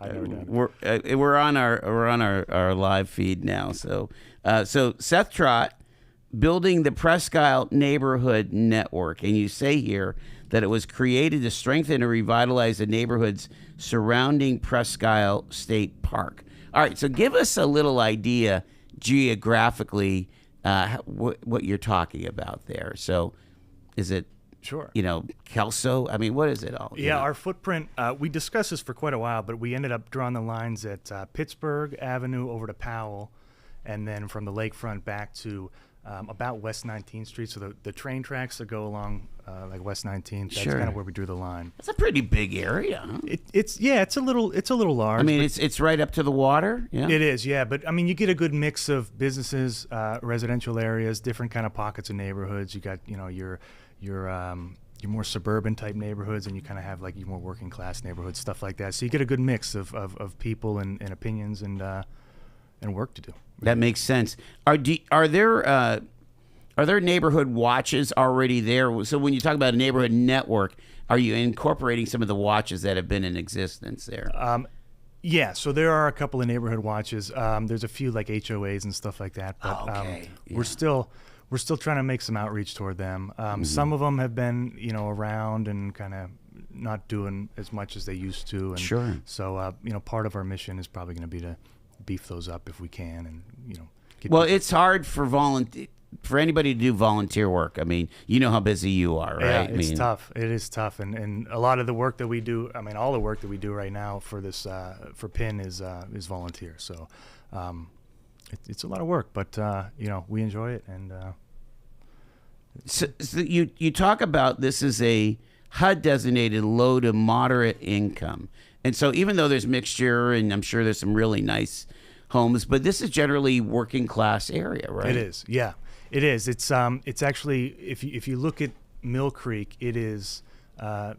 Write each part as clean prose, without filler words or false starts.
I've never done it. We're on our live feed now. So Seth Trott, building the Presque Neighborhood Network, and you say here that it was created to strengthen and revitalize the neighborhoods surrounding Presque State Park. All right, so give us a little idea geographically what you're talking about there. So is it, Sure. Kelso? I mean, what is it all? Yeah, our footprint, we discussed this for quite a while, but we ended up drawing the lines at Pittsburgh Avenue over to Powell, and then from the lakefront back to about West 19th Street. So the train tracks that go along like West 19th, that's Sure. kind of where we drew the line. It's a pretty big area, huh? It's a little large. I mean, it's right up to the water. Yeah, it is. Yeah, but I mean, you get a good mix of businesses, residential areas, different kind of pockets of neighborhoods. You got your more suburban type neighborhoods, and you kind of have like your more working class neighborhoods, stuff like that. So you get a good mix of people and opinions and work to do. That makes sense. Are there neighborhood watches already there? So when you talk about a neighborhood network, are you incorporating some of the watches that have been in existence there? Yeah, so there are a couple of neighborhood watches. There's a few like HOAs and stuff like that, but Okay. Yeah. we're still trying to make some outreach toward them. Some of them have been around and kind of not doing as much as they used to. And Sure. So part of our mission is probably going to be to beef those up if we can, and get Well, people- it's hard for anybody to do volunteer work. I mean, you know how busy you are, right? Yeah, it's tough. It is tough, and a lot of the work that we do, I mean, all the work that we do right now for this for PIN is volunteer. So it's a lot of work, but we enjoy it. And So you talk about this is a HUD designated low to moderate income, and so even though there's mixture, and I'm sure there's some really nice homes, but this is generally working class area, right? It is, yeah, it is. It's actually, if you look at Mill Creek, it is the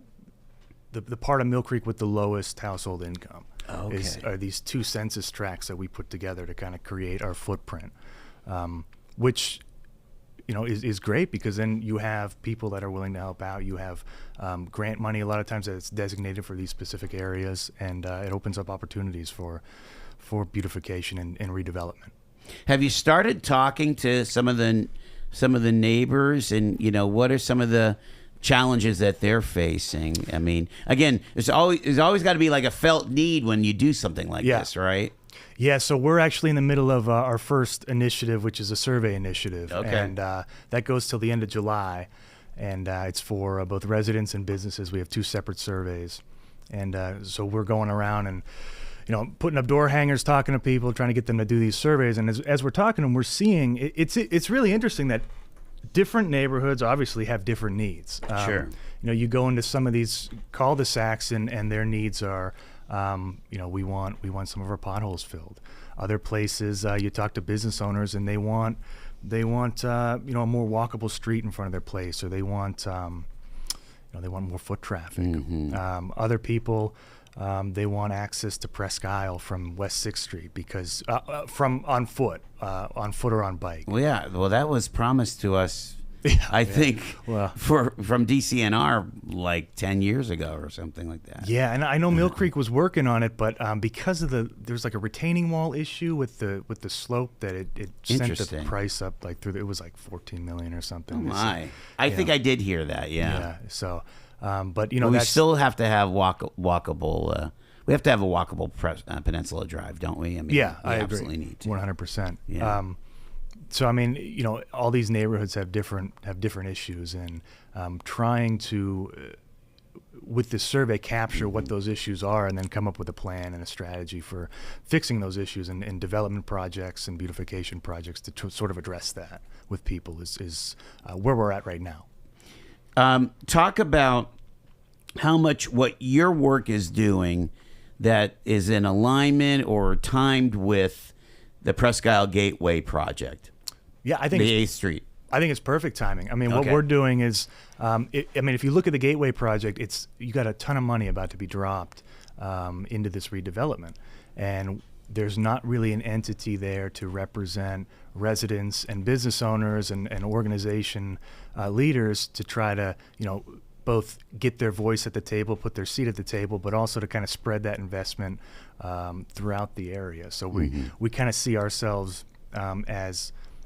part of Mill Creek with the lowest household income. Okay. Are these two census tracts that we put together to kind of create our footprint, which is great, because then you have people that are willing to help out. You have grant money a lot of times that's designated for these specific areas, and it opens up opportunities for beautification and redevelopment. Have you started talking to some of the neighbors, and what are some of the challenges that they're facing? I mean, again, there's always got to be like a felt need when you do something like this, right? Yeah, so we're actually in the middle of our first initiative, which is a survey initiative. Okay. And that goes till the end of July. And it's for both residents and businesses. We have two separate surveys. And so we're going around and, putting up door hangers, talking to people, trying to get them to do these surveys. And as we're talking to them, we're seeing it's really interesting that different neighborhoods obviously have different needs. Sure. You go into some of these cul-de-sacs and their needs are, we want some of our potholes filled. Other places, you talk to business owners and they want a more walkable street in front of their place, or they want more foot traffic. Mm-hmm. Other people, they want access to Presque Isle from West 6th Street because on foot or on bike. Well, yeah. Well, that was promised to us. I think from DCNR like 10 years ago or something like that. Yeah, and I know Mill Creek was working on it, but because of there's like a retaining wall issue with the slope that it sent the price up like it was like $14 million or something. Oh my! I think I did hear that. Yeah. Yeah. So, but we still have to have walkable. We have to have a walkable Peninsula Drive, don't we? I mean, yeah, I absolutely agree. Need to. 100%. Yeah. So I mean, all these neighborhoods have different issues, and trying to, with this survey, capture what those issues are, and then come up with a plan and a strategy for fixing those issues and development projects and beautification projects to sort of address that with people is where we're at right now. Talk about how much what your work is doing that is in alignment or timed with the Presque Isle Gateway project. Yeah, I think the 8th Street. I think it's perfect timing. I mean, what we're doing is, if you look at the Gateway project, you got a ton of money about to be dropped into this redevelopment, and there's not really an entity there to represent residents and business owners and organization leaders to try to, both get their voice at the table, put their seat at the table, but also to kind of spread that investment throughout the area. So we kind of see ourselves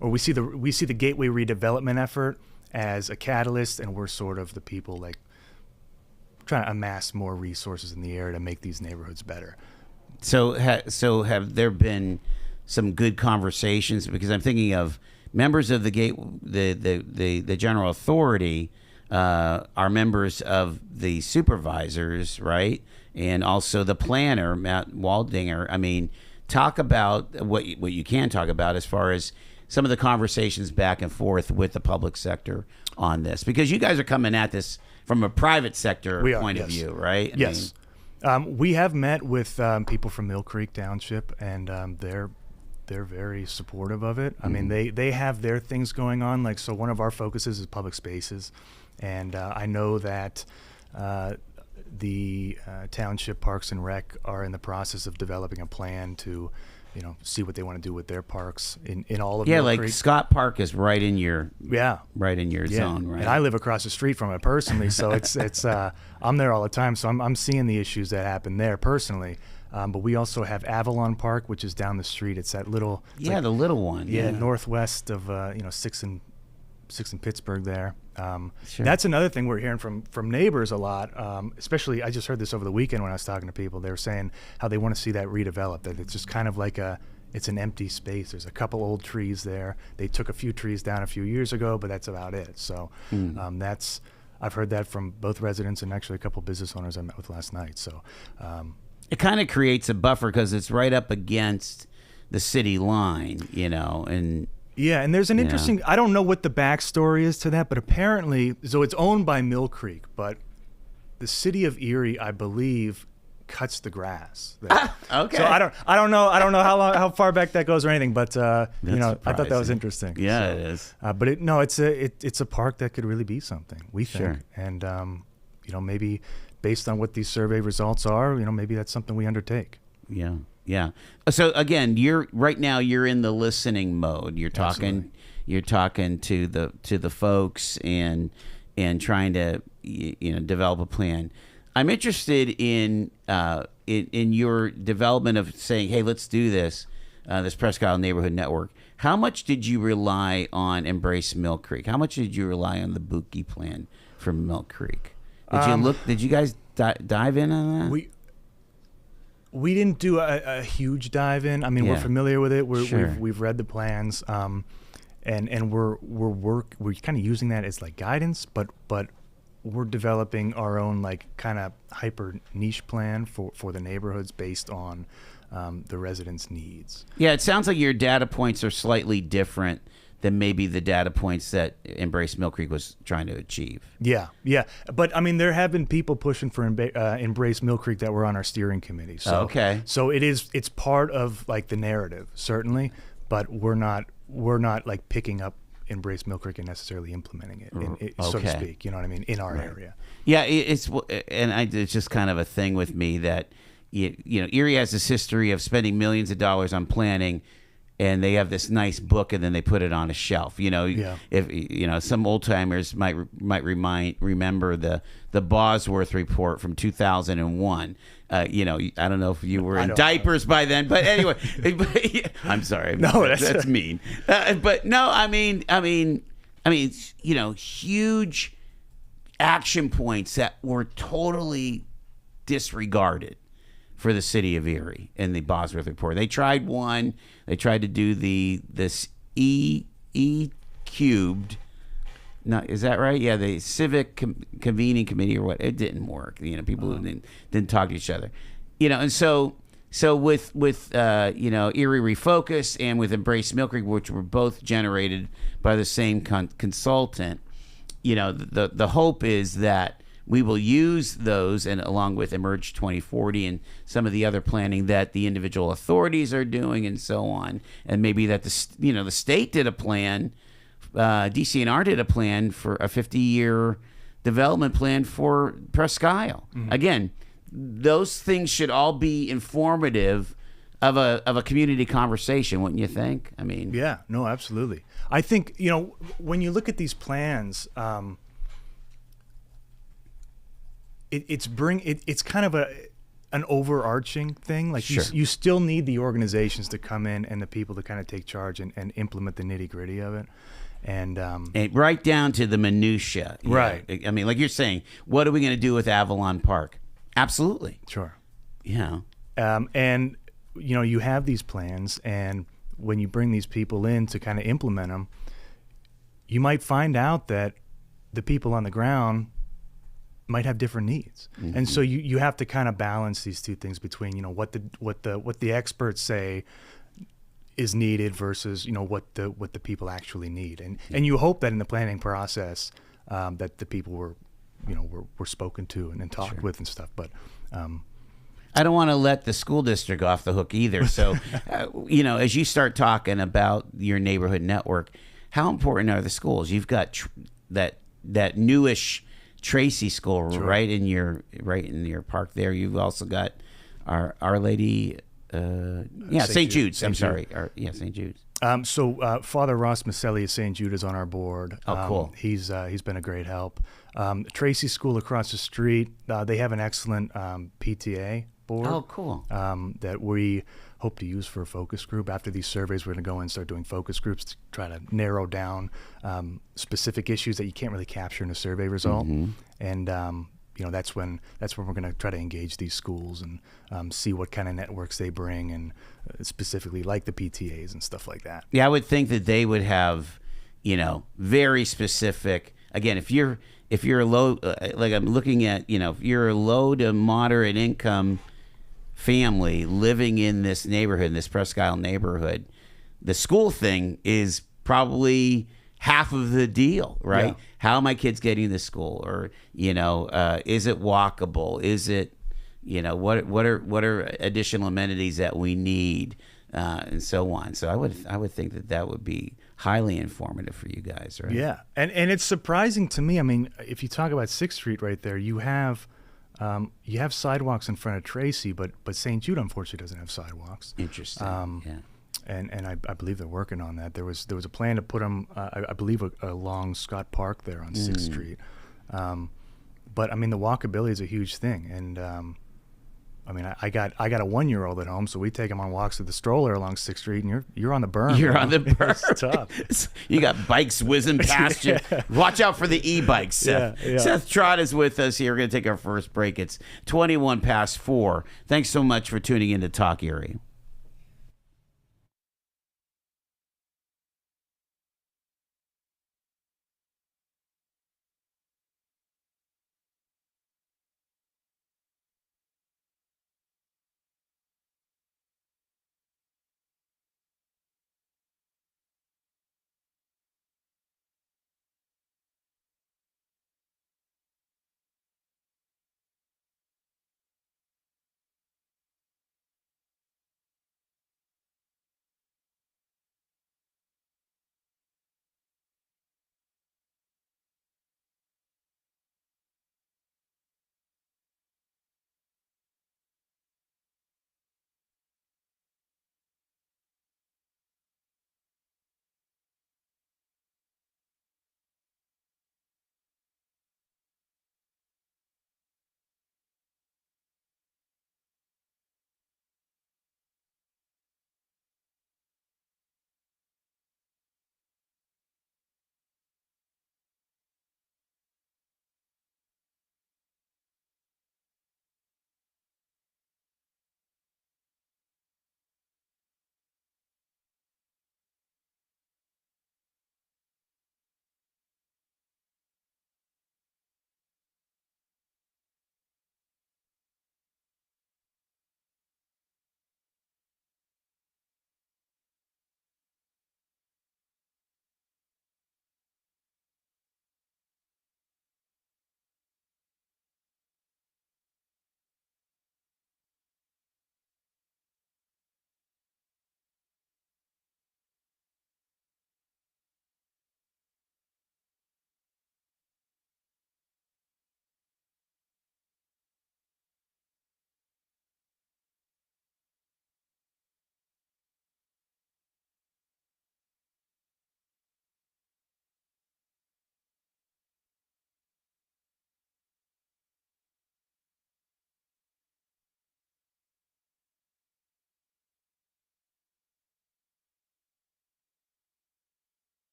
we see the Gateway redevelopment effort as a catalyst, and we're sort of the people like trying to amass more resources in the area to make these neighborhoods better. So have there been some good conversations? Because I'm thinking of members of the general authority are members of the supervisors, right? And also the planner, Matt Waldinger. I mean, talk about what you can talk about as far as some of the conversations back and forth with the public sector on this, because you guys are coming at this from a private sector point of view, right? Yes. We have met with people from Mill Creek Township, and they're very supportive of it. I mean, they have their things going on. Like, so one of our focuses is public spaces, and I know that the Township Parks and Rec are in the process of developing a plan to, see what they want to do with their parks in all of Mill like Creek. Scott Park is right in your zone, right? And I live across the street from it personally, so it's I'm there all the time, so I'm seeing the issues that happen there personally. But we also have Avalon Park, which is down the street. It's that little the little one, northwest of 6th and Pittsburgh there. Sure. That's another thing we're hearing from neighbors a lot. Especially, I just heard this over the weekend when I was talking to people. They were saying how they want to see that redeveloped. That it's just kind of like it's an empty space. There's a couple old trees there. They took a few trees down a few years ago, but that's about it. So I've heard that from both residents and actually a couple business owners I met with last night. So it kind of creates a buffer because it's right up against the city line, and. Yeah, and there's an interesting, I don't know what the backstory is to that, but apparently, so it's owned by Mill Creek, but the city of Erie, I believe, cuts the grass there. Okay. So I don't know how far back that goes or anything, but I thought that was surprising. interesting. Yeah, so, it is. But it's a park that could really be something, we think. Sure. And maybe based on what these survey results are, maybe that's something we undertake. Yeah. Yeah. So again, you're in the listening mode. You're talking. Absolutely. You're talking to the folks and trying to develop a plan. I'm interested in your development of saying, hey, let's do this Presque Isle Neighborhood Network. How much did you rely on Embrace Mill Creek? How much did you rely on the Buki plan from Mill Creek? Did you guys dive in on that? We didn't do a huge dive in. I mean, we're familiar with it. We've read the plans, and we're kind of using that as like guidance. But we're developing our own like kind of hyper niche plan for the neighborhoods based on the residents' needs. Yeah, it sounds like your data points are slightly different than maybe the data points that Embrace Mill Creek was trying to achieve. Yeah. But, I mean, there have been people pushing for Embrace Mill Creek that were on our steering committee. So, okay. So it's part of, like, the narrative, certainly, but we're not like, picking up Embrace Mill Creek and necessarily implementing it, so to speak, you know what I mean, in our area. Yeah, it's just kind of a thing with me that, Erie has this history of spending millions of dollars on planning, and they have this nice book, and then they put it on a shelf. If some old timers might remember the Bosworth report from 2001. I don't know if you were in diapers by then, but anyway, I'm sorry. No, that's mean. But no, I mean, huge action points that were totally disregarded for the city of Erie in the Bosworth report. They tried one. They tried to do this E cubed. No, is that right? Yeah, the civic convening committee or what? It didn't work. People didn't talk to each other. And so with Erie Refocus and with Embrace Mill Creek, which were both generated by the same consultant, the hope is that we will use those, and along with Emerge 2040 and some of the other planning that the individual authorities are doing, and so on, and maybe that the state did a plan, DCNR did a plan for a 50-year development plan for Presque Isle. Mm-hmm. Again, those things should all be informative of a community conversation, wouldn't you think? I mean, yeah, no, absolutely. I think when you look at these plans. it's kind of an overarching thing. Like Sure. you still need the organizations to come in and the people to kind of take charge and implement the nitty gritty of it. And right down to the minutia. Right. I mean, like you're saying, what are we going to do with Avalon Park? Absolutely. sure. Yeah. And you have these plans, and when you bring these people in to kind of implement them, you might find out that the people on the ground might have different needs. And so you have to kind of balance these two things between what the experts say is needed versus what the people actually need. And you hope that in the planning process that the people were spoken to and talked with and stuff. But I don't want to let the school district off the hook either. So, as you start talking about your neighborhood network, how important are the schools? You've got that newish Tracy School Sure. right in your park there. You've also got Our Lady, St. Jude's. I'm sorry, St. Jude's. So Father Ross Maselli of St. Jude is on our board. Oh, cool. He's been a great help. Tracy School across the street, they have an excellent PTA board. Oh, cool. That we hope to use for a focus group. After these surveys, we're going to go and start doing focus groups to try to narrow down specific issues that you can't really capture in a survey result. And that's when we're going to try to engage these schools and see what kind of networks they bring, and specifically like the PTAs and stuff like that. Yeah, I would think that they would have, very specific. Again, if you're a low, like I'm looking at, if you're a low to moderate income family living in this neighborhood, in this Presque Isle neighborhood, the school thing is probably half of the deal, right? Yeah. How are my kids getting to school? Or, is it walkable? Is it, what are additional amenities that we need, and so on. So I would think that would be highly informative for you guys, right? Yeah, and it's surprising to me. I mean, if you talk about 6th Street right there, you have sidewalks in front of Tracy, but St. Jude unfortunately doesn't have sidewalks. Interesting. Yeah. And I believe they're working on that. There was a plan to put them, I believe, along Scott Park there on 6th Street. But I mean, the walkability is a huge thing, and I mean, I got a 1-year-old at home, so we take him on walks with the stroller along 6th Street, and you're on the berm. You're on the berm. It's tough. You got bikes whizzing past you. Watch out for the e-bikes, Seth. Yeah. Seth Trott is with us here. We're going to take our first break. It's 4:21. Thanks so much for tuning in to Talk Erie.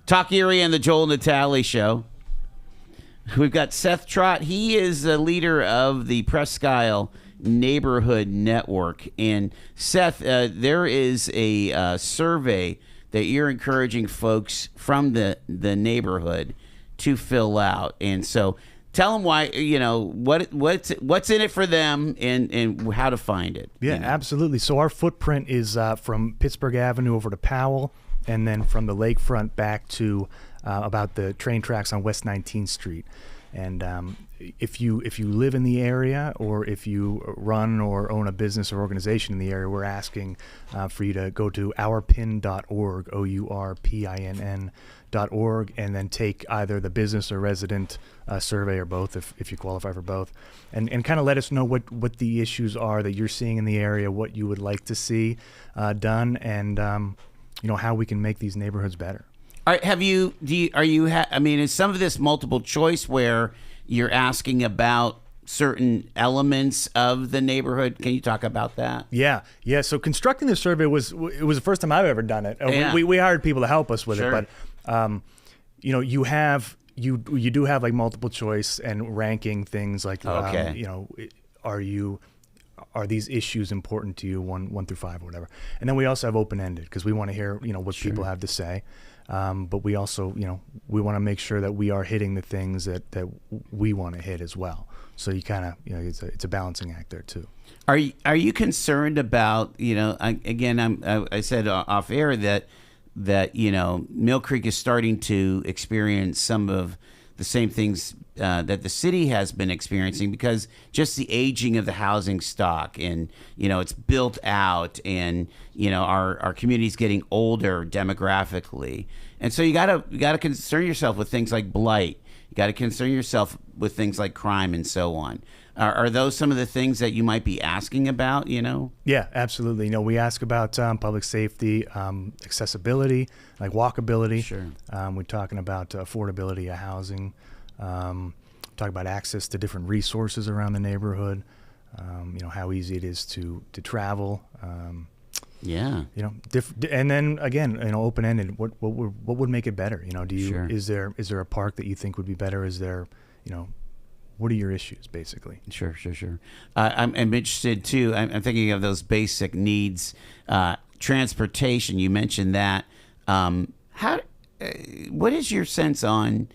Talk Erie and the Joel Natale Show. We've got Seth Trott. He is the leader of the Presque Neighborhood Network. And Seth, there is a survey that you're encouraging folks from the neighborhood to fill out. And so tell them why, what's in it for them and how to find it. Yeah, absolutely. So our footprint is from Pittsburgh Avenue over to Powell, and then from the lakefront back to about the train tracks on West 19th Street. And if you live in the area, or if you run or own a business or organization in the area, we're asking for you to go to ourpin.org, OURPINN.org, and then take either the business or resident survey, or both if you qualify for both, and kind of let us know what the issues are that you're seeing in the area, what you would like to see done, and how we can make these neighborhoods better. Is some of this multiple choice where you're asking about certain elements of the neighborhood? Can you talk about that? Yeah. So constructing the survey was the first time I've ever done it. Yeah. We hired people to help us with Sure. it, but you do have like multiple choice and ranking things like Okay. Are these issues important to you, 1 through 5 or whatever, and then we also have open ended because we want to hear what Sure. people have to say. But we also, we want to make sure that we are hitting the things that we want to hit as well. So you kind of, it's a balancing act there too. Are you concerned about, I said off air that Mill Creek is starting to experience some of the same things that the city has been experiencing, because just the aging of the housing stock, and it's built out, and our community's getting older demographically, and so you gotta concern yourself with things like blight. You got to concern yourself with things like crime and so on. Are those some of the things that you might be asking about? Yeah, absolutely. We ask about public safety, accessibility, like walkability. Sure. We're talking about affordability of housing. Talk about access to different resources around the neighborhood. How easy it is to travel. Yeah. And then again, open-ended. What would make it better? Sure. Is there a park that you think would be better? Is there, what are your issues, basically? Sure. I'm interested too. I'm thinking of those basic needs. Transportation. You mentioned that. What is your sense on,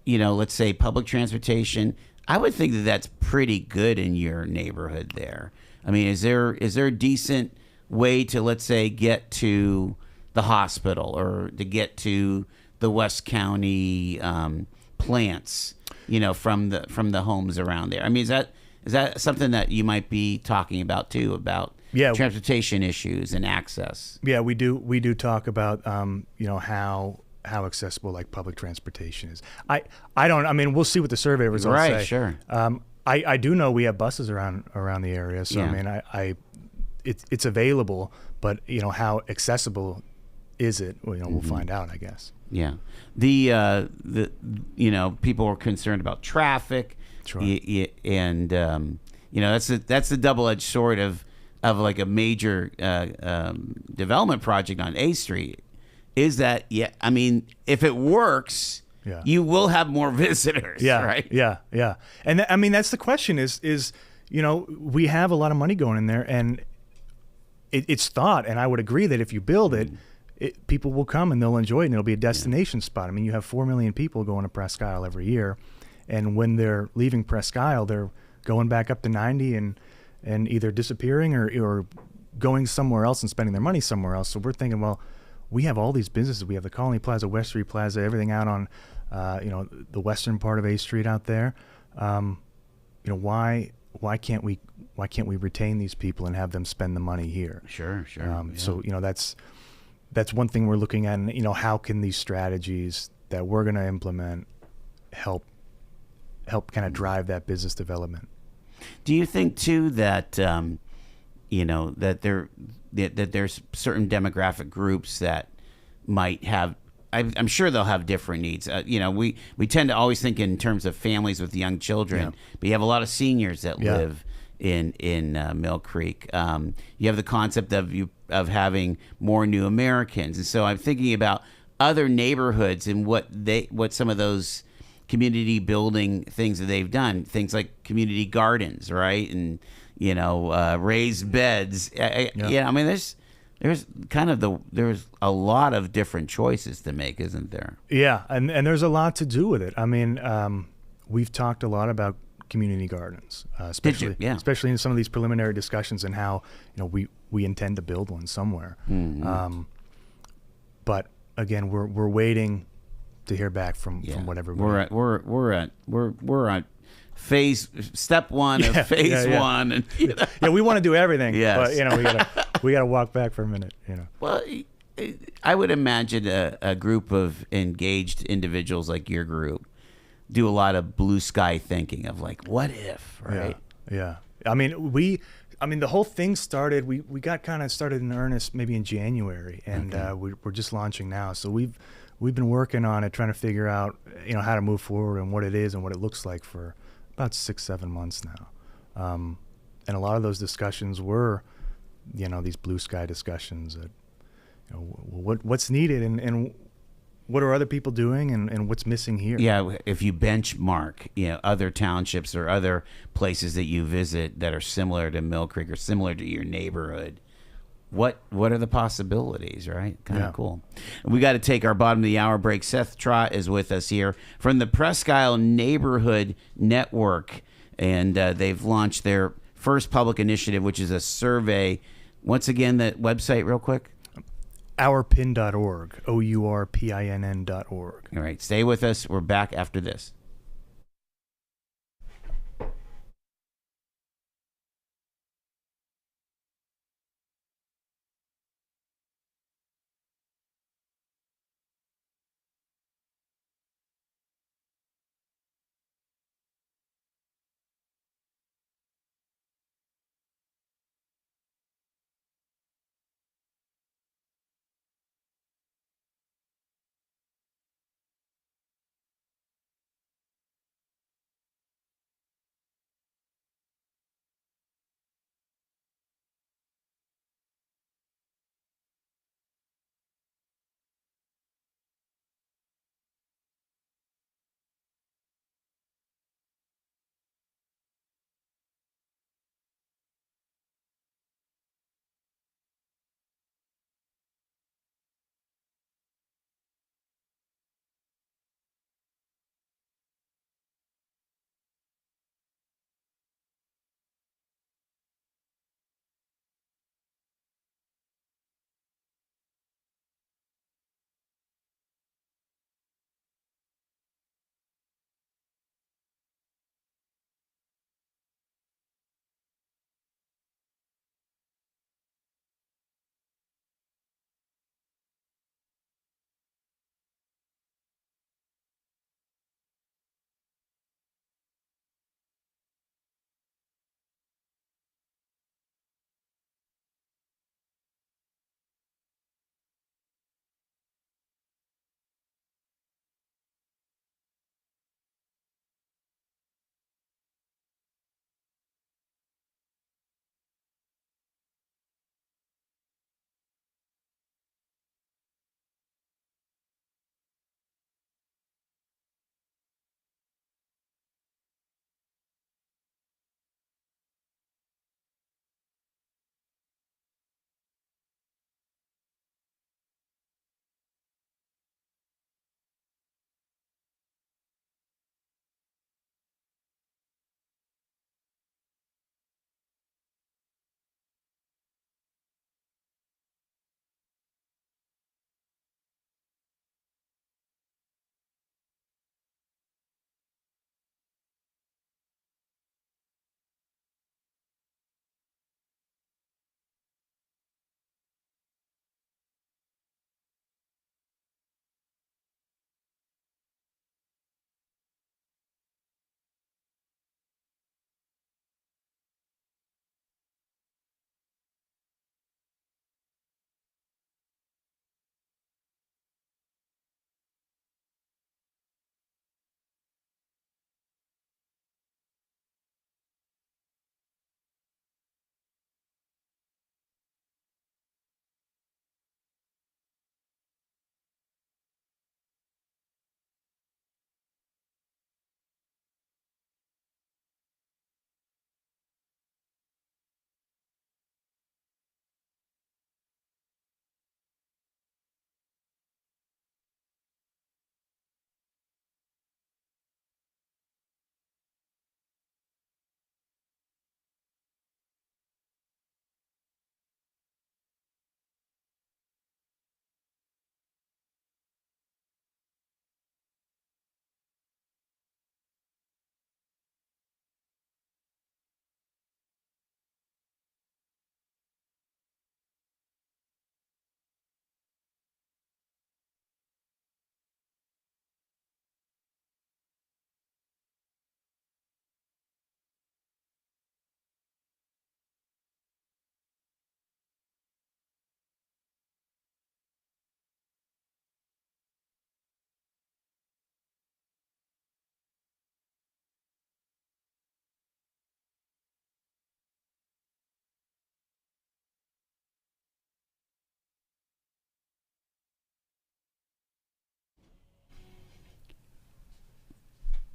let's say public transportation? I would think that that's pretty good in your neighborhood there. I mean, is there a decent way to, let's say, get to the hospital or to get to the West County plants, from the homes around there? I mean, is that something that you might be talking about too, about transportation issues and access? Yeah, we do talk about how accessible like public transportation is. We'll see what the survey results say. Right, sure. I do know we have buses around the area, so Yeah. It's available, but how accessible is it? We'll find out, I guess. Yeah, the people are concerned about traffic, Sure. And that's the double-edged sword of like a major development project on A Street. Is that if it works, Yeah. you will have more visitors. Yeah, right. Yeah, and that's the question. Is we have a lot of money going in there, and it's thought, and I would agree that if you build it, people will come and they'll enjoy it, and it'll be a destination spot. I mean, you have 4 million people going to Presque Isle every year, and when they're leaving Presque Isle, they're going back up to 90 and either disappearing or going somewhere else and spending their money somewhere else. So we're thinking, well, we have all these businesses. We have the Colony Plaza, West Street Plaza, everything out on the western part of A Street out there. Why can't we retain these people and have them spend the money here? Sure. So that's one thing we're looking at, and how can these strategies that we're going to implement help kind of drive that business development? Do you think too that that there's certain demographic groups that might have? I'm sure they'll have different needs. We tend to always think in terms of families with young children, but you have a lot of seniors that live in Mill Creek. You have the concept of having more new Americans, and so I'm thinking about other neighborhoods and what some of those community building things that they've done, things like community gardens, right, and raised beds. Yeah. I mean, there's there's a lot of different choices to make, isn't there? Yeah, and there's a lot to do with it. I mean, we've talked a lot about community gardens, especially Yeah. especially in some of these preliminary discussions, and how we intend to build one somewhere. But again, we're waiting to hear back from what everybody. We're at phase step one of phase one, and Yeah, we want to do everything. Yes. But we gotta walk back for a minute. Well, I would imagine a group of engaged individuals like your group do a lot of blue sky thinking of like, what if, right? Yeah. I mean, the whole thing started. We got kind of started in earnest maybe in January, and we're just launching now. So we've been working on it, trying to figure out how to move forward and what it is and what it looks like for about 6-7 months now. And a lot of those discussions were, these blue sky discussions that, what's needed and what are other people doing and what's missing here. Yeah, if you benchmark, other townships or other places that you visit that are similar to Mill Creek or similar to your neighborhood, what are the possibilities, right? Kind of cool. We got to take our bottom of the hour break. Seth Trott is with us here from the Presque Neighborhood Network, and they've launched their first public initiative, which is a survey. Once again, the website real quick. Ourpin.org, OURPINN.org. All right, stay with us. We're back after this.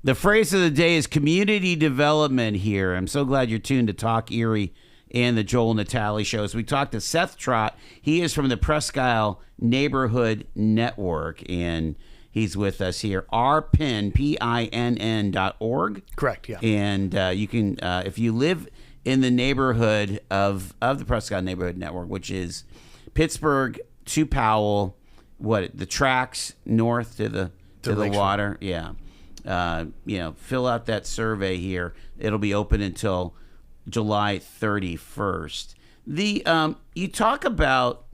The phrase of the day is community development here. I'm so glad you're tuned to Talk Erie and the Joel Natale shows. We talked to Seth Trott. He is from the Presque Neighborhood Network, and he's with us here. rpinn.org. Correct, yeah. And you can, if you live in the neighborhood of the Presque Neighborhood Network, which is Pittsburgh to Powell, the tracks north to the water, yeah. Fill out that survey here. It'll be open until July 31st. You talk about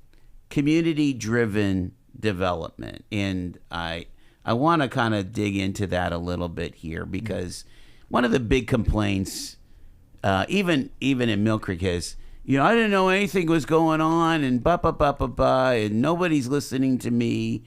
community-driven development, and I want to kind of dig into that a little bit here, because one of the big complaints, even in Mill Creek, is, I didn't know anything was going on, and and nobody's listening to me.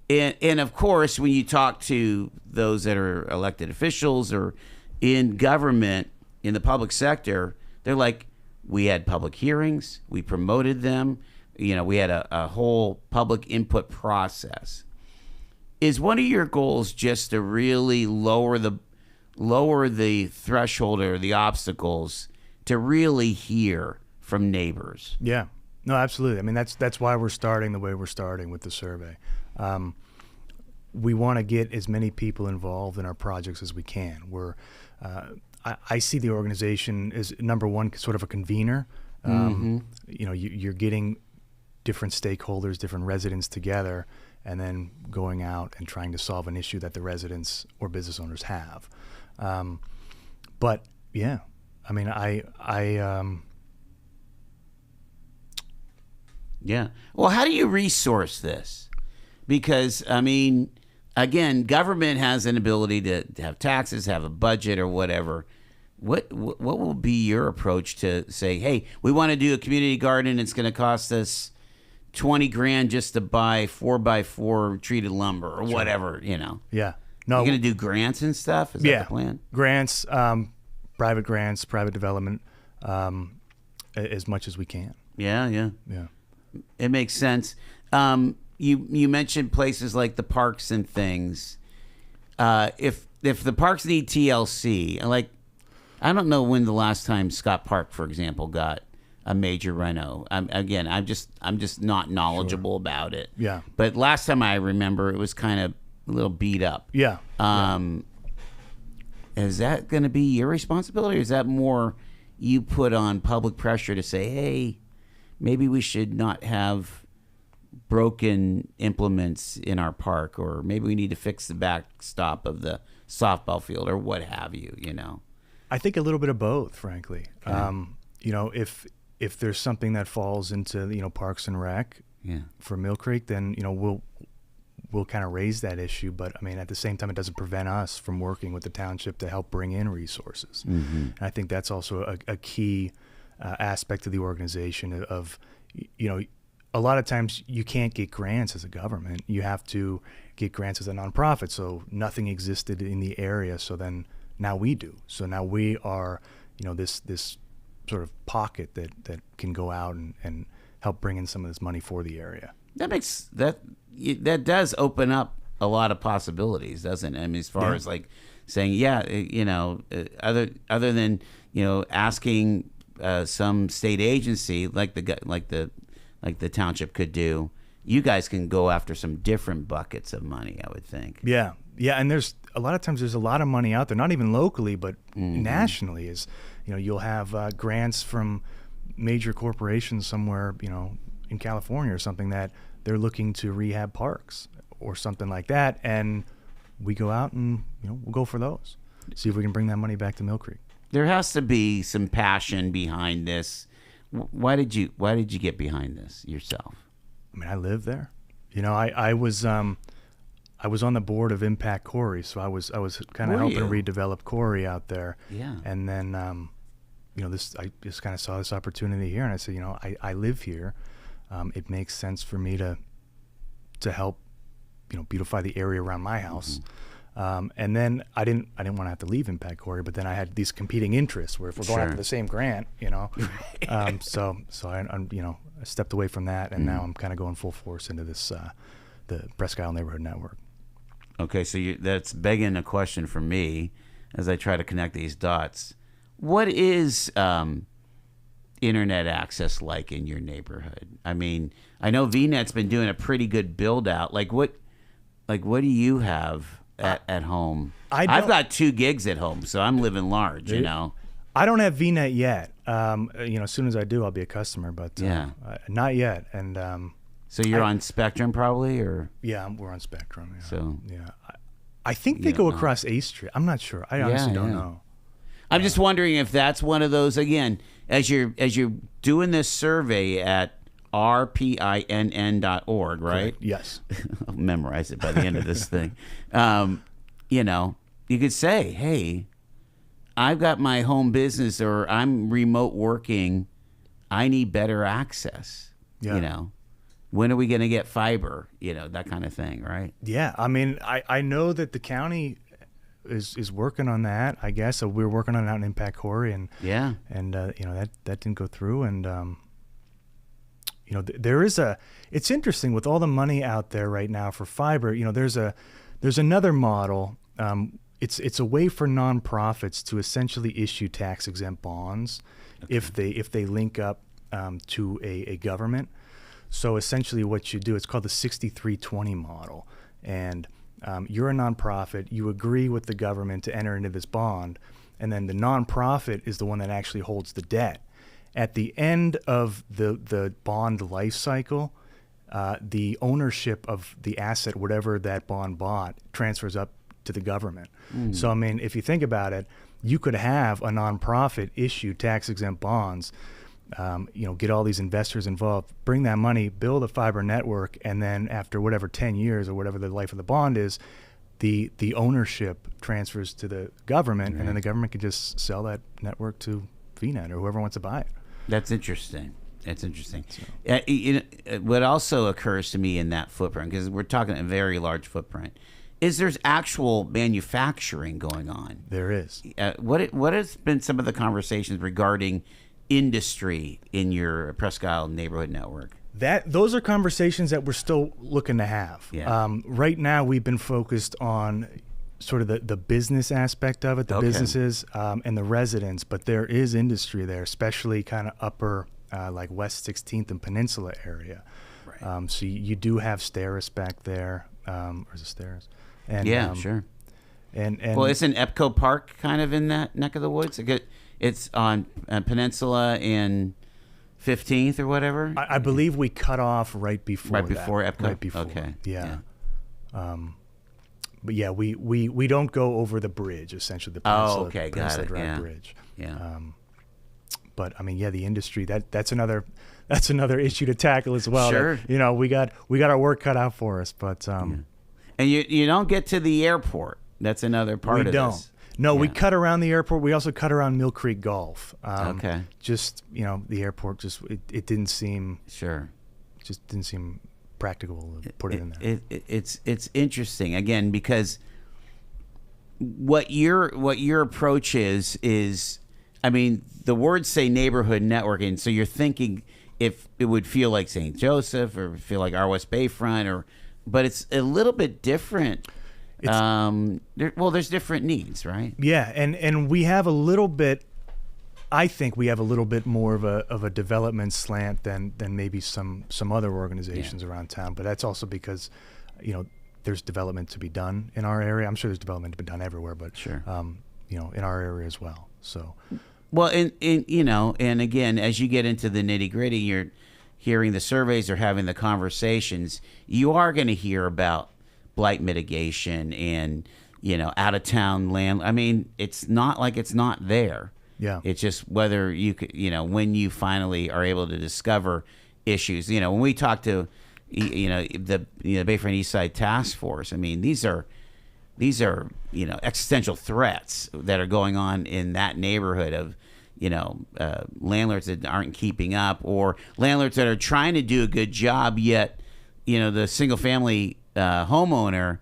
And of course, when you talk to those that are elected officials or in government, in the public sector, they're like, we had public hearings, we promoted them, we had a whole public input process. Is one of your goals just to really lower the threshold or the obstacles to really hear from neighbors? Yeah, no, absolutely. I mean, that's why we're starting the way we're starting with the survey. We want to get as many people involved in our projects as we can. I see the organization as, number one, sort of a convener. You're getting different stakeholders, different residents together, and then going out and trying to solve an issue that the residents or business owners have. But yeah, I mean, Yeah. Well, how do you resource this? Because, I mean, again, government has an ability to have taxes, have a budget or whatever. What will be your approach to say, hey, we want to do a community garden. It's going to cost us $20,000 just to buy 4x4 treated lumber or whatever, Yeah. No. You're going to do grants and stuff? Is that the plan? Grants, private development, as much as we can. Yeah. It makes sense. You mentioned places like the parks and things. If the parks need TLC, I don't know when the last time Scott Park, for example, got a major reno. I'm just not knowledgeable about it. Yeah. But last time I remember, it was kind of a little beat up. Yeah. Is that going to be your responsibility, or is that more you put on public pressure to say, hey, maybe we should not have broken implements in our park, or maybe we need to fix the backstop of the softball field, or what have you, I think a little bit of both, frankly. Okay. If there's something that falls into, Parks and Rec for Mill Creek, then, we'll kind of raise that issue. But I mean, at the same time, it doesn't prevent us from working with the township to help bring in resources. Mm-hmm. And I think that's also a key aspect of the organization of, a lot of times you can't get grants as a government. You have to get grants as a nonprofit. So nothing existed in the area. So then now we do. So now we are, this sort of pocket that can go out and help bring in some of this money for the area. That does open up a lot of possibilities, doesn't it? I mean, as far as like saying, other than asking some state agency like the township could do, you guys can go after some different buckets of money, I would think. Yeah, and there's a lot of money out there, not even locally, but nationally. Is you'll have grants from major corporations somewhere, in California or something, that they're looking to rehab parks or something like that, and we go out and we'll go for those. See if we can bring that money back to Mill Creek. There has to be some passion behind this. Why did you get behind this yourself? I mean, I live there. I was on the board of Impact Quarry, so I was kind of helping redevelop Quarry out there. Yeah. And then I just kind of saw this opportunity here, and I said, I live here. It makes sense for me to help, beautify the area around my house. And then I didn't want to have to leave Impact Quarry, but then I had these competing interests where if we're going after the same grant, so I stepped away from that, and now I'm kind of going full force into this, the Presque Neighborhood Network. Okay, so that's begging a question for me as I try to connect these dots. What is internet access like in your neighborhood? I mean, I know VNet's been doing a pretty good build out. Like what do you have at home? I've got 2 gigs at home, so I'm living large. You know, I don't have VNet yet. As soon as I do, I'll be a customer, but not yet. And so you're on Spectrum probably, or we're on Spectrum. Yeah. So I think they go across A Street. I'm not sure. I honestly don't know. I'm just wondering if that's one of those, again, as you're doing this survey at rpinn.org, right? Correct. Yes. I'll memorize it by the end of this thing. You could say, hey, I've got my home business, or I'm remote working. I need better access. Yeah. When are we going to get fiber? That kind of thing, right? Yeah. I mean, I know that the county is working on that, I guess. So we're working on it out in Impact Quarry, and that didn't go through. And it's interesting with all the money out there right now for fiber. There's another model. It's a way for nonprofits to essentially issue tax exempt bonds if they link up to a government. So essentially what you do, it's called the 6320 model. And you're a nonprofit, you agree with the government to enter into this bond, and then the nonprofit is the one that actually holds the debt. At the end of the bond life cycle, the ownership of the asset, whatever that bond bought, transfers up to the government. So, I mean, if you think about it, you could have a nonprofit issue tax-exempt bonds, get all these investors involved, bring that money, build a fiber network, and then after whatever 10 years or whatever the life of the bond is, the ownership transfers to the government, and then the government can just sell that network to VNet or whoever wants to buy it. That's interesting. What also occurs to me in that footprint, because we're talking a very large footprint, is there's actual manufacturing going on. There is. What has been some of the conversations regarding industry in your Presque Isle neighborhood network? Those are conversations that we're still looking to have. Yeah. Right now, we've been focused on sort of the business aspect of it, the businesses and the residents, but there is industry there, especially kind of upper, like West 16th and Peninsula area. Right. So you do have Steris back there, or is it Steris? And, sure. And well, isn't Epco Park kind of in that neck of the woods? It's on Peninsula and 15th or whatever. I believe we cut off right before Epco. Right before. Okay. Yeah. But yeah, we don't go over the bridge, essentially the Peninsula, Peninsula Drive Bridge. Yeah. But I mean, yeah, the industry that's another issue to tackle as well. Sure. That, we got our work cut out for us, but and you don't get to the airport. That's another part of this. We don't. No, we cut around the airport. We also cut around Mill Creek Golf. Just the airport it didn't seem just didn't seem practical to put it in there. It's interesting again because what your approach is I mean the words say neighborhood networking, so you're thinking if it would feel like St. Joseph or feel like our West Bayfront but it's a little bit different. There's different needs, right? Yeah, and we have a little bit. I think we have a little bit more of a development slant than maybe some other organizations around town. But that's also because, there's development to be done in our area. I'm sure there's development to be done everywhere, but sure, in our area as well. So, well, and again, as you get into the nitty gritty, you're hearing the surveys or having the conversations. You are going to hear about blight mitigation and out of town land. I mean, it's not like it's not there. Yeah, it's just whether you could, when you finally are able to discover issues. When we talk to the Bayfront East Side Task Force, I mean these are existential threats that are going on in that neighborhood of landlords that aren't keeping up or landlords that are trying to do a good job yet the single family homeowner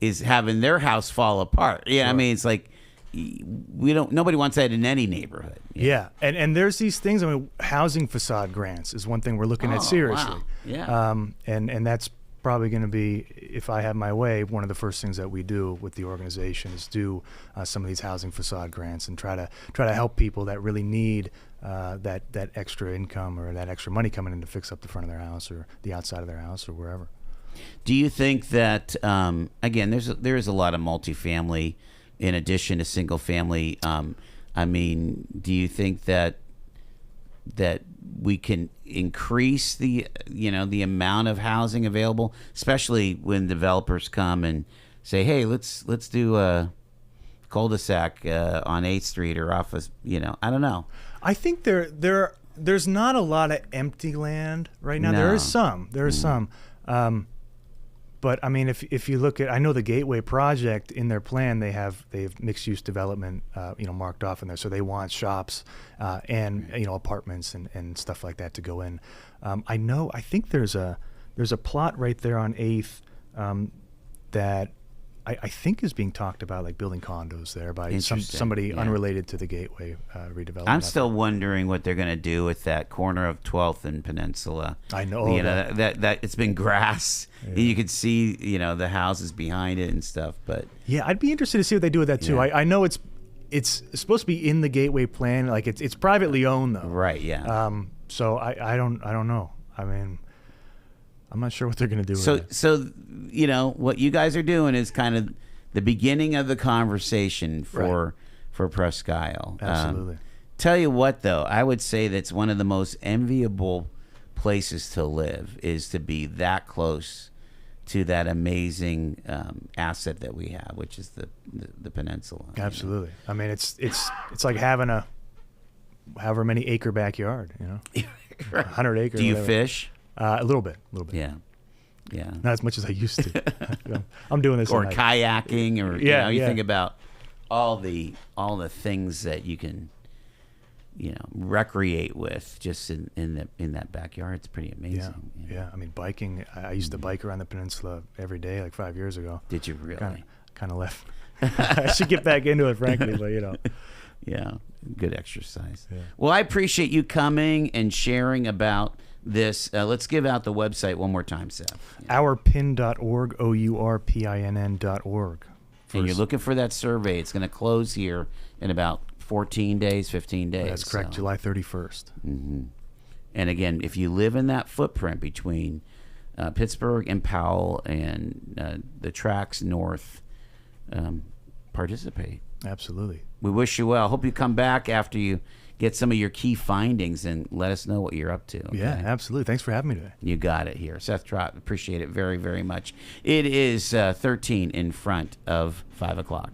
is having their house fall apart. Yeah, sure. I mean, it's like nobody wants that in any neighborhood. Yeah, and there's these things. I mean, housing facade grants is one thing we're looking at seriously. Wow. Yeah, and that's probably going to be, if I have my way, one of the first things that we do with the organization is do some of these housing facade grants and try to help people that really need that extra income or that extra money coming in to fix up the front of their house or the outside of their house or wherever. Do you think that again, there is a lot of multifamily in addition to single family? I mean, do you think that we can increase the amount of housing available, especially when developers come and say, hey, let's do a cul-de-sac on 8th Street or off of, I don't know. I think there's not a lot of empty land right now. No. There is some. But I mean, if you look at, I know the Gateway project in their plan, they have mixed use development, marked off in there. So they want shops and apartments and stuff like that to go in. I think there's a plot right there on 8th that I think is being talked about, like building condos there by somebody unrelated to the Gateway redevelopment. I'm still wondering what they're going to do with that corner of 12th and Peninsula. I know that it's been grass. Yeah. You could see the houses behind it and stuff. But yeah, I'd be interested to see what they do with that too. Yeah. I know it's supposed to be in the Gateway plan. Like it's privately owned though. Right. Yeah. So I don't know. I mean, I'm not sure what they're going to do with it. So, what you guys are doing is kind of the beginning of the conversation for Presque Isle. Absolutely. Tell you what, though, I would say that's one of the most enviable places to live is to be that close to that amazing asset that we have, which is the peninsula. Absolutely. I mean, it's like having a however many acre backyard, 100 acres. Do you fish? A little bit. Yeah. Not as much as I used to. I'm doing this. Or kayaking, or you think about all the things that you can, recreate with just in that backyard. It's pretty amazing. Yeah. I mean, biking. I used to bike around the peninsula every day, like 5 years ago. Did you really? Kind of left. I should get back into it, frankly, but Yeah, good exercise. Yeah. Well, I appreciate you coming and sharing about this. Let's give out the website one more time, Seth. Ourpin.org, OURPINN.org. And you're looking for that survey. It's going to close here in about 15 days. That's correct, July 31st. Mm-hmm. And again, if you live in that footprint between Pittsburgh and Powell and the tracks north, participate. Absolutely. We wish you well. Hope you come back after you get some of your key findings and let us know what you're up to. Okay? Yeah, absolutely. Thanks for having me today. You got it here. Seth Trott, appreciate it very, very much. It is 13 in front of 5 o'clock.